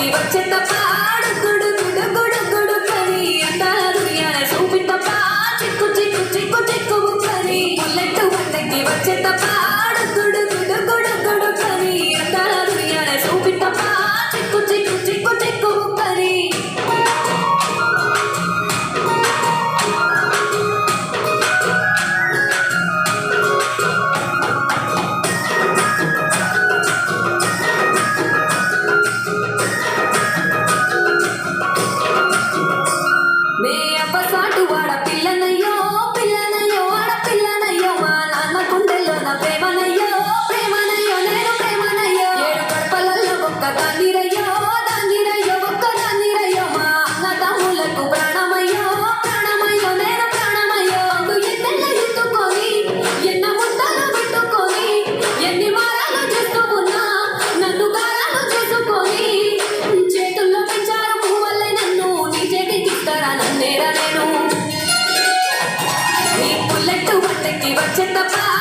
బండకి వచ్చే తప్ప గుడు గుడు గుడు గుడు కని అందాలు యాన చూపి తప్ప చిక్కు చిక్కు చిక్కు చిక్కు కని బుల్లెట్ బండకి వచ్చే తప్ప గుడు గుడు గుడు గుడు కని అందాలు యాన చూపి తప్ప చిక్కు చిక్కు చిక్కు చిక్కు కని వచ్చే తప్ప